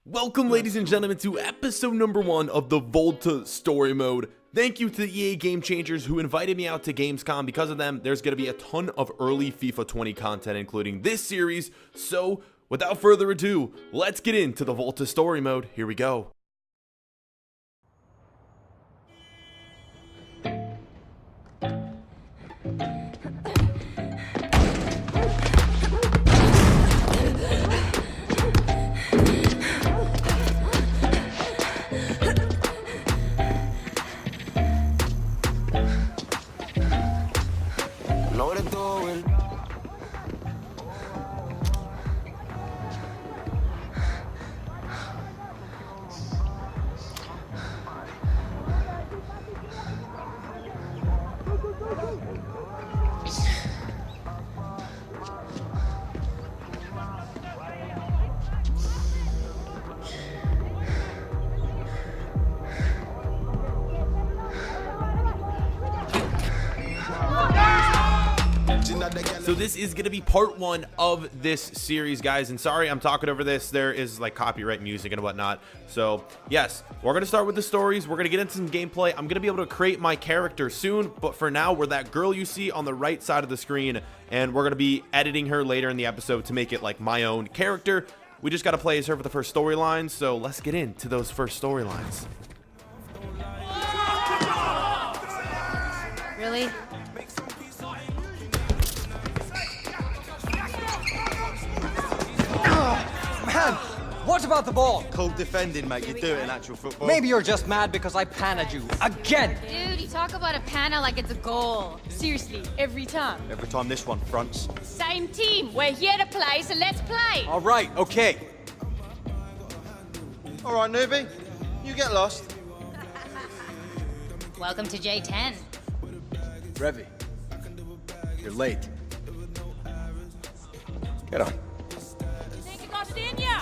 Welcome, ladies and gentlemen, to episode number 1 of the VOLTA story mode. Thank you to the EA Game Changers who invited me out to Gamescom. Because of them, there's going to be a ton of early FIFA 20 content, including this series. So, without further ado, let's get into the VOLTA story mode. Here we go. So this is going to be part 1 of this series, guys, and sorry I'm talking over this. There is like copyright music and whatnot. So yes, we're going to start with the stories. We're going to get into some gameplay. I'm going to be able to create my character soon, but for now we're that girl you see on the right side of the screen, and we're going to be editing her later in the episode to make it like my own character. We just got to play as her for the first storyline, so let's get into those first storylines. Really? Man, what about the ball? Cold defending, mate. You do it in actual football. Maybe you're just mad because I panned you again. Dude, you talk about a panna like it's a goal. Seriously, every time. Every time this one fronts. Same team. We're here to play, so let's play. All right, okay. All right, newbie. You get lost. Welcome to J10. Revy, you're late. Get on. Think you got it in ya?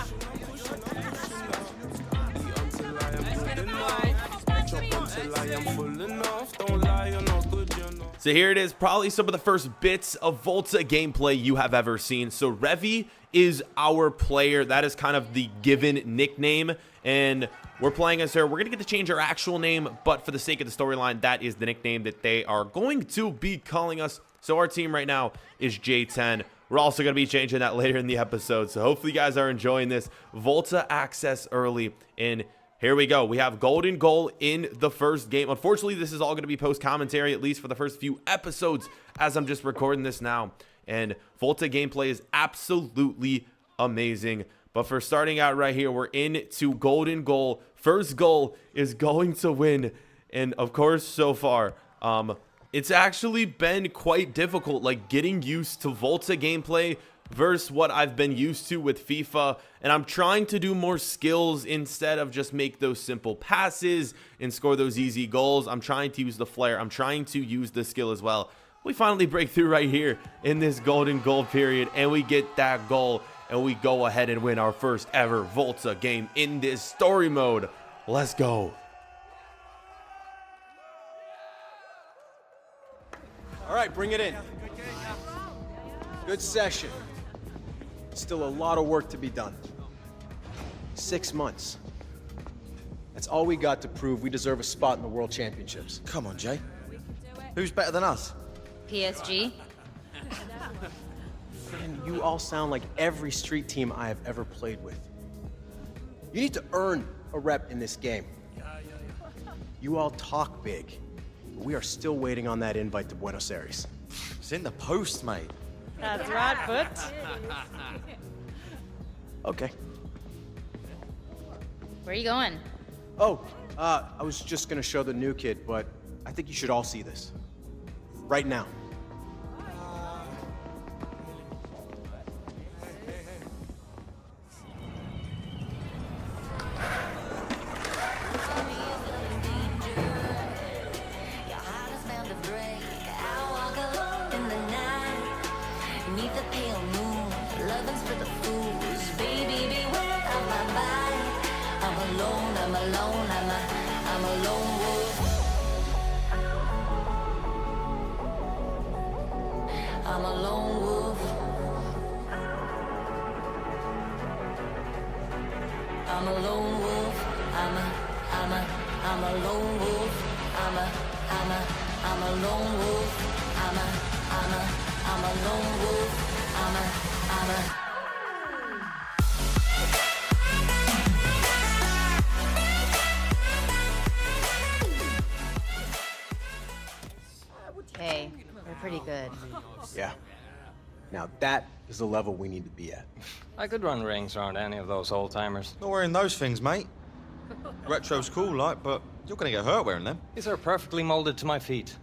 So here it is, probably some of the first bits of VOLTA gameplay you have ever seen. So Revy is our player. That is kind of the given nickname, and we're playing as her. We're going to get to change her actual name, but for the sake of the storyline, that is the nickname that they are going to be calling us. So our team right now is J10. We're also going to be changing that later in the episode, so hopefully you guys are enjoying this. VOLTA access early, and here we go. We have golden goal in the first game. Unfortunately, this is all going to be post-commentary, at least for the first few episodes, as I'm just recording this now. And VOLTA gameplay is absolutely amazing. But for starting out right here, we're into golden goal. First goal is going to win. And of course, so far, it's actually been quite difficult, like getting used to VOLTA gameplay versus what I've been used to with FIFA, and I'm trying to do more skills instead of just make those simple passes and score those easy goals. I'm trying to use the flair. I'm trying to use the skill as well. We finally break through right here in this golden goal period, and we get that goal, and we go ahead and win our first ever VOLTA game in this story mode. Let's go. All right, bring it in. Good session. Still a lot of work to be done. 6 months. That's all we got to prove we deserve a spot in the World Championships. Come on, Jay. Who's better than us? PSG. And you all sound like every street team I have ever played with. You need to earn a rep in this game. You all talk big, but we are still waiting on that invite to Buenos Aires. It's in the post, mate. That's right, but Okay. where are you going? Oh, I was just gonna show the new kid, but I think you should all see this. Right now. I'm a lone wolf. I'm a lone wolf. I'm a lone wolf. I'm a lone wolf. I'm a lone wolf. I'm a lone wolf. I'm a Hey, they're pretty good. Yeah. Now that is the level we need to be at. I could run rings around any of those old-timers. Not wearing those things, mate. Retro's cool, like, but you're gonna get hurt wearing them. These are perfectly molded to my feet.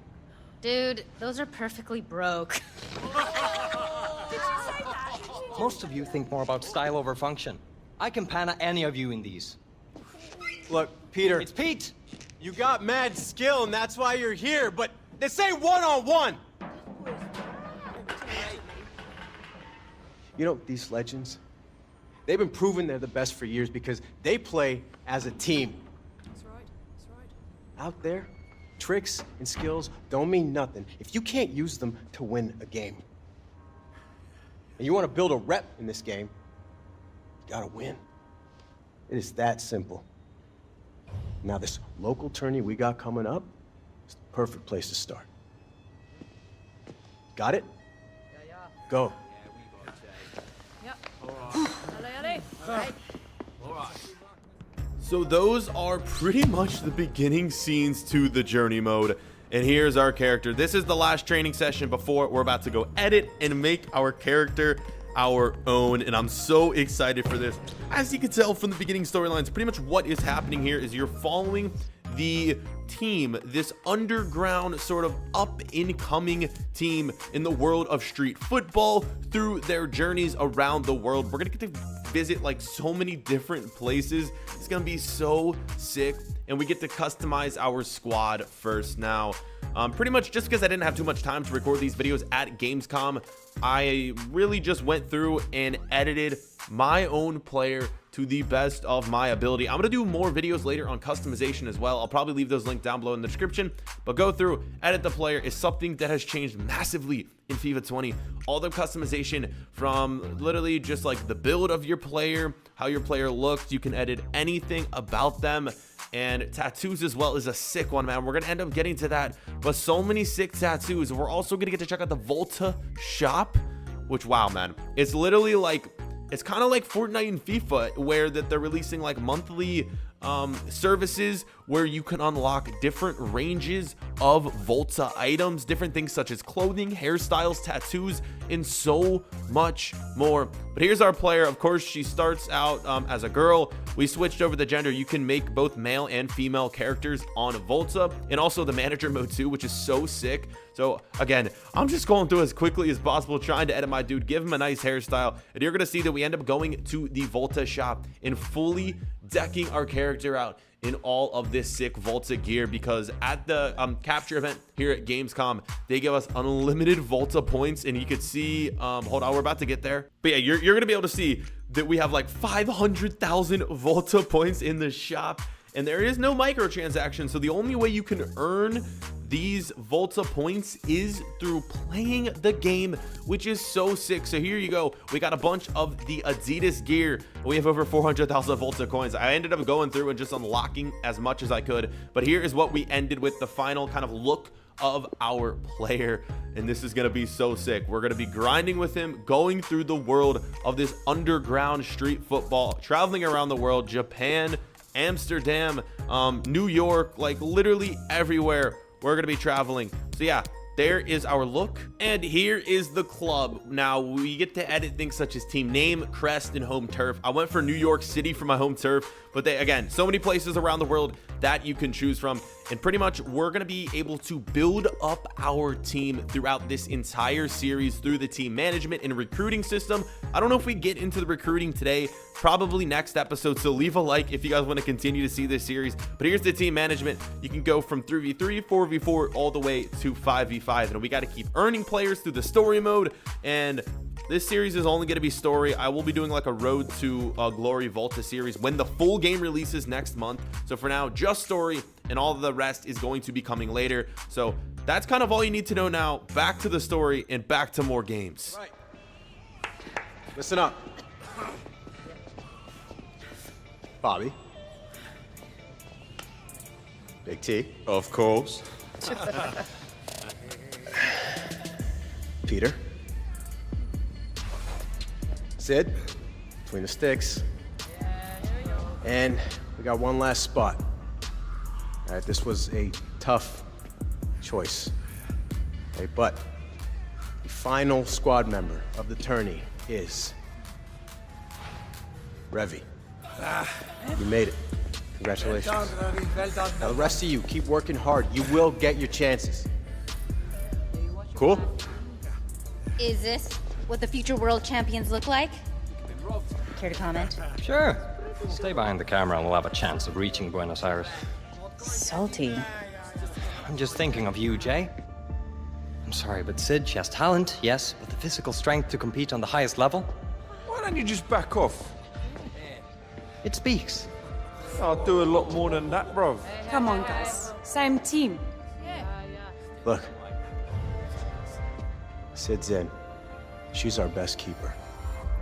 Dude, those are perfectly broke. Most of you think more about style over function. I can pana any of you in these. Look, Peter, It's Pete! you got mad skill and that's why you're here, but this ain't one-on-one! You know, these legends, they've been proving they're the best for years because they play as a team. That's right. Out there, tricks and skills don't mean nothing if you can't use them to win a game. And you want to build a rep in this game, you gotta win. It is that simple. Now, this local tourney we got coming up is the perfect place to start. Got it? Go. So those are pretty much the beginning scenes to the journey mode. And here's our character. This is the last training session before we're about to go edit and make our character our own. And I'm so excited for this. As you can tell from the beginning storylines, pretty much what is happening here is you're following the team, this underground sort of up and coming team in the world of street football through their journeys around the world. We're gonna get to visit like so many different places. It's gonna be so sick, and we get to customize our squad first. Now, pretty much just because I didn't have too much time to record these videos at Gamescom, I really just went through and edited my own player to the best of my ability. I'm gonna do more videos later on customization as well. I'll probably leave those linked down below in the description, but go through, edit the player is something that has changed massively in FIFA 20. All the customization from literally just like the build of your player, how your player looks, you can edit anything about them. And tattoos as well is a sick one, man. We're gonna end up getting to that, but so many sick tattoos. We're also gonna get to check out the VOLTA shop, which, wow, man, it's literally like, it's kind of like Fortnite and FIFA, where that they're releasing like monthly services where you can unlock different ranges of VOLTA items, different things such as clothing, hairstyles, tattoos, and so much more. But here's our player. Of course, she starts out as a girl. We switched over the gender. You can make both male and female characters on VOLTA, and also the manager mode too, which is so sick. So again, I'm just going through as quickly as possible, trying to edit my dude, give him a nice hairstyle, and you're gonna see that we end up going to the VOLTA shop and fully decking our character out in all of this sick VOLTA gear, because at the capture event here at Gamescom, they give us unlimited VOLTA points, and you could see, hold on, we're about to get there. But yeah, you're gonna be able to see that we have like 500,000 VOLTA points in the shop, and there is no microtransaction. So the only way you can earn these VOLTA points is through playing the game, which is so sick. So here you go. We got a bunch of the Adidas gear. We have over 400,000 VOLTA coins. I ended up going through and just unlocking as much as I could. But here is what we ended with, the final kind of look of our player, and this is going to be so sick. We're going to be grinding with him, going through the world of this underground street football, traveling around the world, Japan, Amsterdam, New York, like literally everywhere we're gonna be traveling. So yeah, there is our look, and here is the club. Now we get to edit things such as team name, crest, and home turf. I went for New York City for my home turf, but they, again, so many places around the world that you can choose from, and pretty much we're gonna be able to build up our team throughout this entire series through the team management and recruiting system. I don't know if we get into the recruiting today, probably next episode, so leave a like if you guys want to continue to see this series. But here's the team management. You can go from 3v3, 4v4, all the way to 5v5, and we got to keep earning players through the story mode. And this series is only going to be story. I will be doing like a Road to Glory VOLTA series when the full game releases next month. So for now, just story, and all of the rest is going to be coming later. So that's kind of all you need to know now. Back to the story and back to more games. Right. Listen up. Bobby. Big T. Of course. Peter. Sid. Between the sticks. And we got one last spot. All right, this was a tough choice. Okay, but the final squad member of the tourney is Revy. You made it. Congratulations. Well done, Revy. Well done. Now the rest of you, keep working hard. You will get your chances. Cool? Is this what the future world champions look like? Care to comment? Sure. Stay behind the camera and we'll have a chance of reaching Buenos Aires. Salty. I'm just thinking of you, Jay. I'm sorry, but Sid, she has talent, yes, but the physical strength to compete on the highest level? Why don't you just back off? It speaks. I'll do a lot more than that, bro. Come on, guys. Same team. Look. Sid's in. She's our best keeper.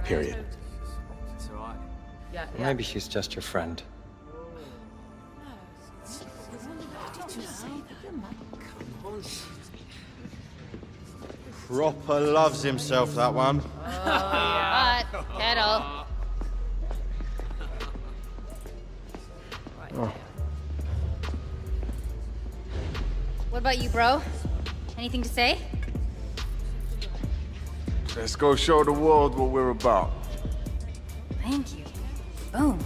Period. Maybe she's just your friend. Proper loves himself, that one. But, kettle. What about you, bro? Anything to say? Let's go show the world what we're about. Thank you. Boom.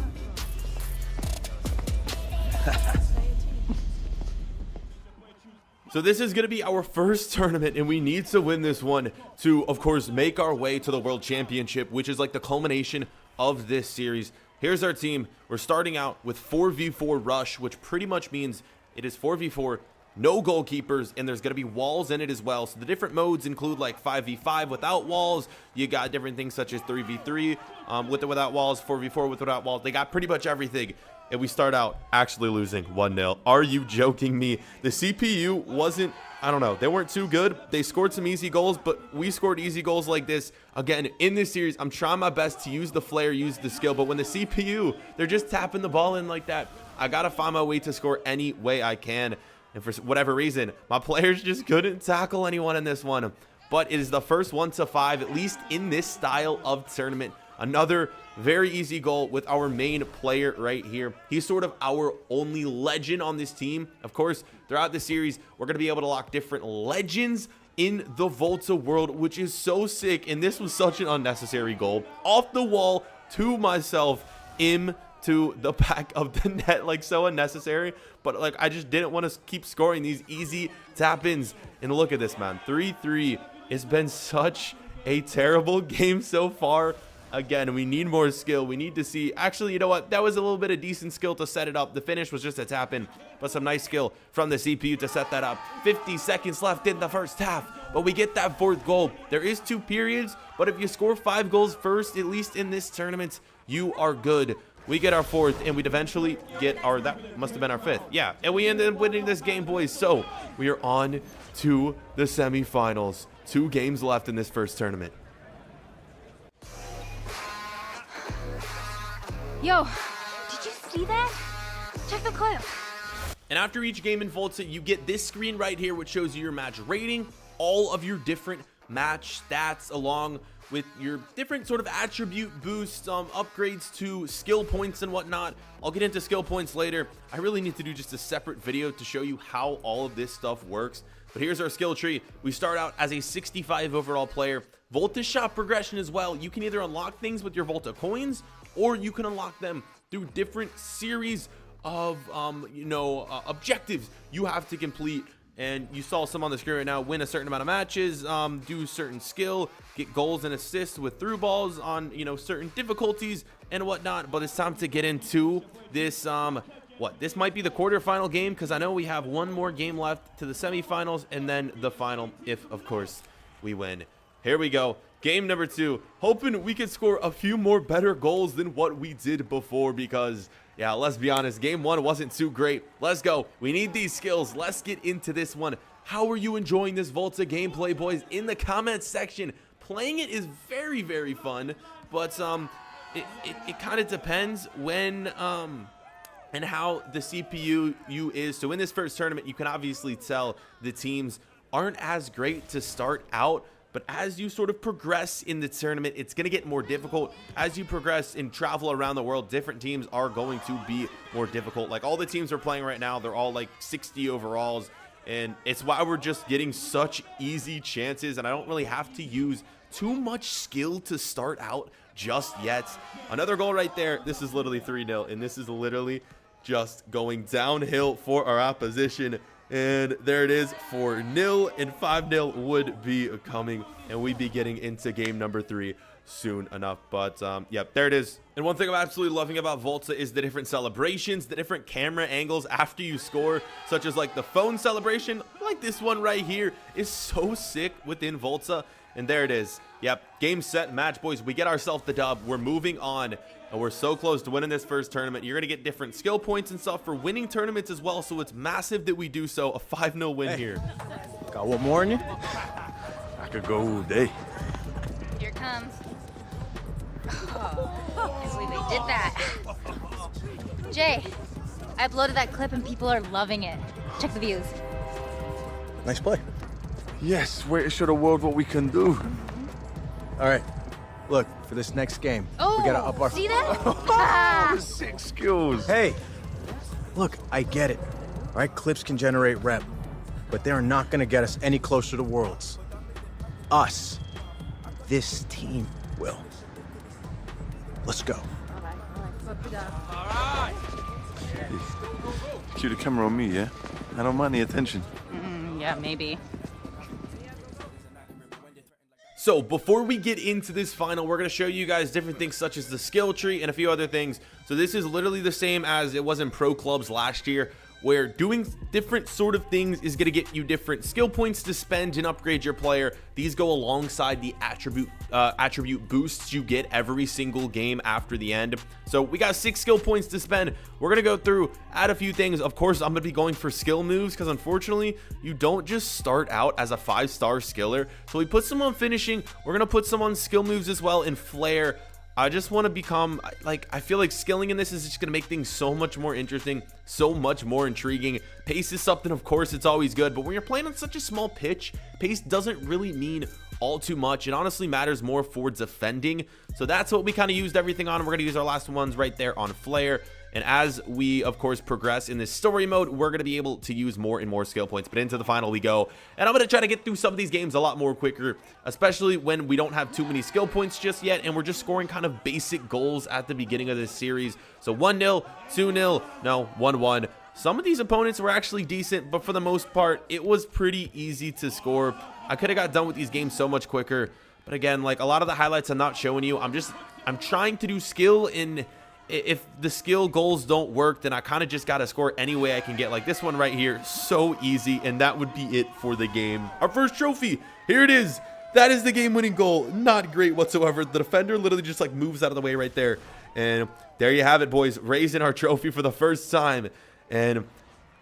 So this is going to be our first tournament, and we need to win this one to, of course, make our way to the World Championship, which is like the culmination of this series. Here's our team. We're starting out with 4v4 rush, which pretty much means it is 4v4, no goalkeepers, and there's going to be walls in it as well. So the different modes include like 5v5 without walls. You got different things such as 3v3 with or without walls, 4v4 with or without walls. They got pretty much everything. And we start out actually losing 1-0. Are you joking me? The CPU wasn't, I don't know, they weren't too good. They scored some easy goals, but we scored easy goals like this. Again, in this series, I'm trying my best to use the flair, use the skill, but when the CPU, they're just tapping the ball in like that, I gotta find my way to score any way I can. And for whatever reason, my players just couldn't tackle anyone in this one. But it is the first 1-5, at least in this style of tournament. Another very easy goal with our main player right here. He's sort of our only legend on this team. Of course, throughout the series, we're going to be able to lock different legends in the VOLTA world, which is so sick. And this was such an unnecessary goal. Off the wall to myself, into the back of the net, like so unnecessary. But like I just didn't want to keep scoring these easy tap-ins. And look at this, man. 3-3. It's been such a terrible game so far. Again, we need more skill. We need to see. Actually, you know what? That was a little bit of decent skill to set it up. The finish was just a tap in, but some nice skill from the CPU to set that up. 50 seconds left in the first half, but we get that fourth goal. There is 2 periods, but if you score 5 goals first, at least in this tournament, you are good. We get our 4th, and we'd eventually get our, that must have been our 5th. Yeah, and we ended up winning this game, boys. So we are on to the semifinals. 2 games left in this first tournament. Yo, did you see that? Check the clip. And after each game in VOLTA, you get this screen right here, which shows you your match rating, all of your different match stats, along with your different sort of attribute boosts, upgrades to skill points and whatnot. I'll get into skill points later. I really need to do just a separate video to show you how all of this stuff works. But here's our skill tree. We start out as a 65 overall player. VOLTA shop progression as well. You can either unlock things with your VOLTA coins, or you can unlock them through different series of objectives you have to complete. And you saw some on the screen right now. Win a certain amount of matches, do certain skill, get goals and assists with through balls on certain difficulties and whatnot. But it's time to get into this this might be the quarterfinal game, because I know we have one more game left to the semifinals and then the final, if of course we win. Here we go. Game number 2, hoping we could score a few more better goals than what we did before, because, yeah, let's be honest, game 1 wasn't too great. Let's go. We need these skills. Let's get into this one. How are you enjoying this VOLTA gameplay, boys? In the comments section. Playing it is very, very fun, but it kind of depends when and how the CPU is. So in this first tournament, you can obviously tell the teams aren't as great to start out, but as you sort of progress in the tournament, it's going to get more difficult. As you progress and travel around the world, different teams are going to be more difficult. Like all the teams we're playing right now, they're all like 60 overalls, and it's why we're just getting such easy chances, and I don't really have to use too much skill to start out just yet. Another goal right there. This is literally 3-0, and this is literally just going downhill for our opposition. And there it is, 4-0, and 5-0 would be coming, and we'd be getting into game number 3 soon enough. But yep, there it is. And one thing I'm absolutely loving about VOLTA is the different celebrations, the different camera angles after you score, such as like the phone celebration, like this one right here is so sick within VOLTA. And there it is. Yep, game, set, match, boys. We get ourselves the dub. We're moving on, and we're so close to winning this first tournament. You're going to get different skill points and stuff for winning tournaments as well, so it's massive that we do so. A 5-0 win here. Got one more in you? I could go all day. Here it comes. Oh, I can't believe they did that. Jay, I uploaded that clip and people are loving it. Check the views. Nice play. Yes, way to show the world what we can do. All right, look, for this next game, Oh, we gotta up our... see that? Ah. Sick skills. Hey, look, I get it. All right, clips can generate rep, but they are not gonna get us any closer to Worlds. Us, this team will. Let's go. Cue the camera on me, yeah? I don't mind the attention. Yeah, maybe. So before we get into this final, we're going to show you guys different things such as the skill tree and a few other things. So this is literally the same as it was in pro clubs last year, where doing different sort of things is going to get you different skill points to spend and upgrade your player. These go alongside the attribute boosts you get every single game after the end. So we got 6 skill points to spend. We're going to go through, add a few things. Of course, I'm going to be going for skill moves because unfortunately, you don't just start out as a 5-star skiller. So we put some on finishing. We're going to put some on skill moves as well in flair. I just want to become, like, I feel like skilling in this is just going to make things so much more interesting, so much more intriguing. Pace is something, of course, it's always good, but when you're playing on such a small pitch, pace doesn't really mean all too much. It honestly matters more for defending. So that's what we kind of used everything on. We're going to use our last ones right there on flair. And as we, of course, progress in this story mode, we're going to be able to use more and more skill points. But into the final we go. And I'm going to try to get through some of these games a lot more quicker, especially when we don't have too many skill points just yet. And we're just scoring kind of basic goals at the beginning of this series. So 1-0, 2-0, no, 1-1. Some of these opponents were actually decent, but for the most part, it was pretty easy to score. I could have got done with these games so much quicker. But again, like a lot of the highlights I'm not showing you. I'm trying to do skill in... If the skill goals don't work, then I kind of just got to score any way I can get. Like this one right here, so easy, and that would be it for the game. Our first trophy, here it is. That is the game-winning goal. Not great whatsoever. The defender literally just like moves out of the way right there. And there you have it, boys. Raising our trophy for the first time. And,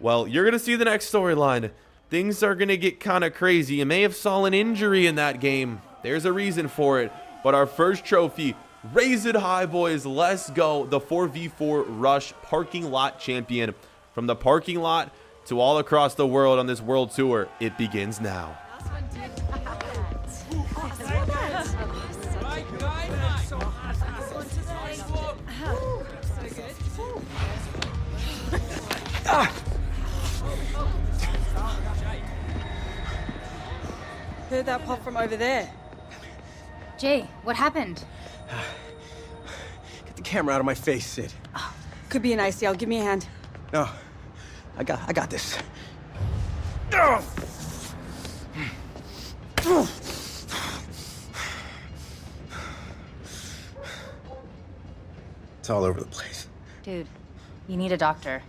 well, you're going to see the next storyline. Things are going to get kind of crazy. You may have saw an injury in that game. There's a reason for it. But our first trophy... Raise it high, boys. Let's go. The 4v4 Rush parking lot champion. From the parking lot to all across the world on this world tour, it begins now. Heard that pop from over there. Jay, what happened? Get the camera out of my face, Sid. Could be an ICL. Give me a hand. No, I got this. It's all over the place. Dude, you need a doctor.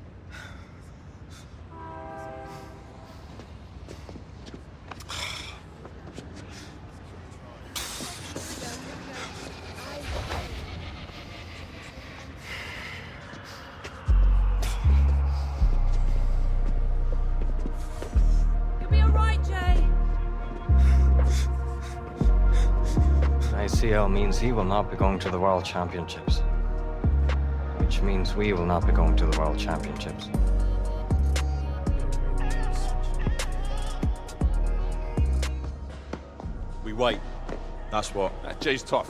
I see ACL means he will not be going to the World Championships. Which means we will not be going to the World Championships. We wait. That's what. Jay's tough.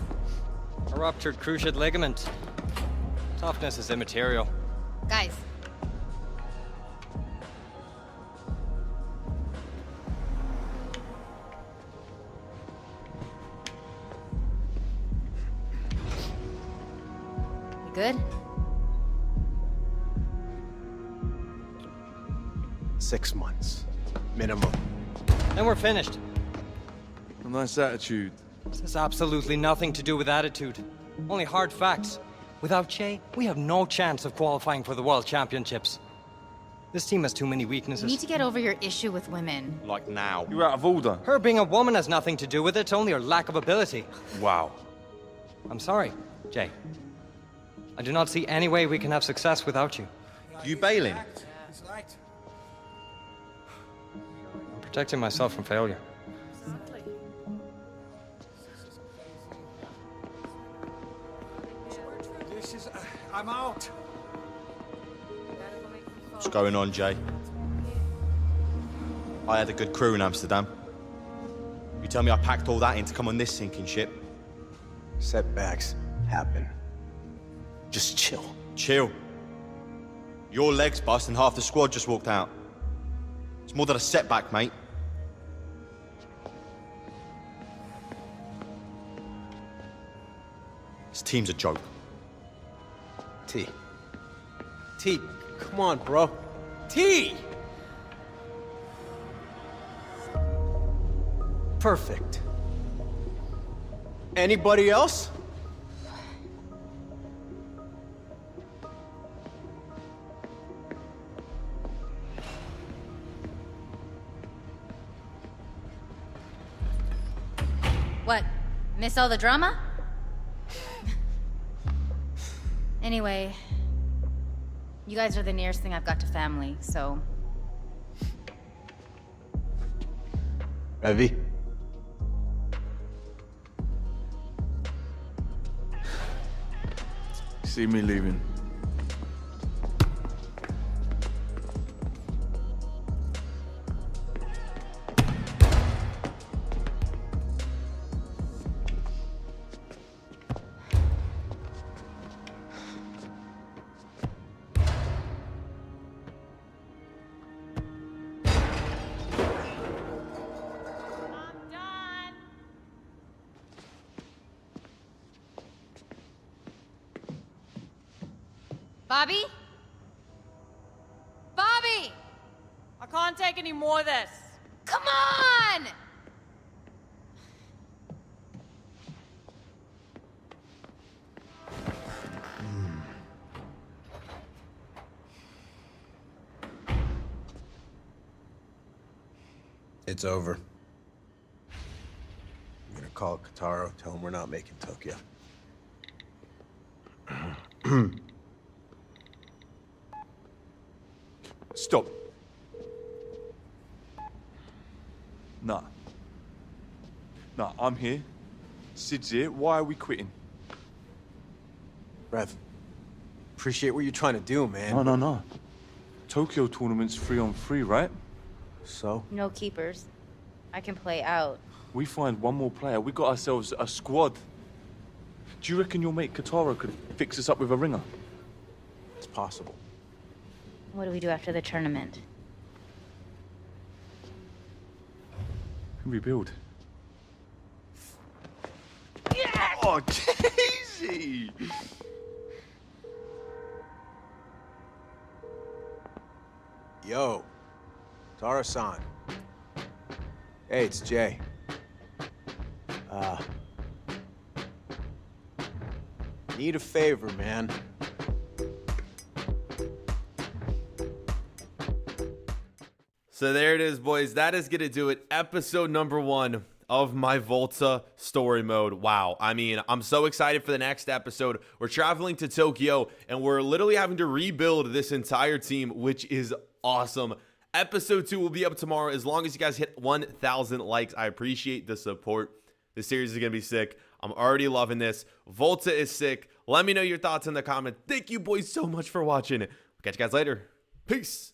A ruptured cruciate ligament. Toughness is immaterial. Guys. You good? 6 months. Minimum. Then we're finished. A nice attitude. This has absolutely nothing to do with attitude. Only hard facts. Without Jay, we have no chance of qualifying for the World Championships. This team has too many You weaknesses. need to get over your issue with women. Like now. You're out of order. Her being a woman has nothing to do with it, only her lack of ability. Wow. I'm sorry, Jay. I do not see any way we can have success without you. You bailing? I'm protecting myself from failure. I'm out. What's going on, Jay? I had a good crew in Amsterdam. You tell me I packed all that in to come on this sinking ship? Setbacks happen. Just chill. Chill. Your legs bust and half the squad just walked out. It's more than a setback, mate. This team's a joke. T. T, come on, bro. T! Perfect. Anybody else? What? Miss all the drama? Anyway, you guys are the nearest thing I've got to family, so... Evie? See me leaving. Bobby? Bobby! I can't take any more of this. Come on! It's over. I'm gonna call Kataro, tell him we're not making Tokyo. Stop. Nah. Nah, I'm here. Sid's here. Why are we quitting? Rev, appreciate what you're trying to do, man. No. Tokyo tournament's 3-on-3, right? So? No keepers. I can play out. We find one more player. We got ourselves a squad. Do you reckon your mate Katara could fix us up with a ringer? It's possible. What do we do after the tournament? Rebuild. Yes! Oh, Daisy! Yo, Tara-san. Hey, it's Jay. Need a favor, man. So there it is, boys. That is going to do it. Episode number 1 of my VOLTA story mode. Wow. I mean, I'm so excited for the next episode. We're traveling to Tokyo, and we're literally having to rebuild this entire team, which is awesome. Episode 2 will be up tomorrow. As long as you guys hit 1,000 likes, I appreciate the support. This series is going to be sick. I'm already loving this. Volta is sick. Let me know your thoughts in the comments. Thank you boys so much for watching. Catch you guys later. Peace.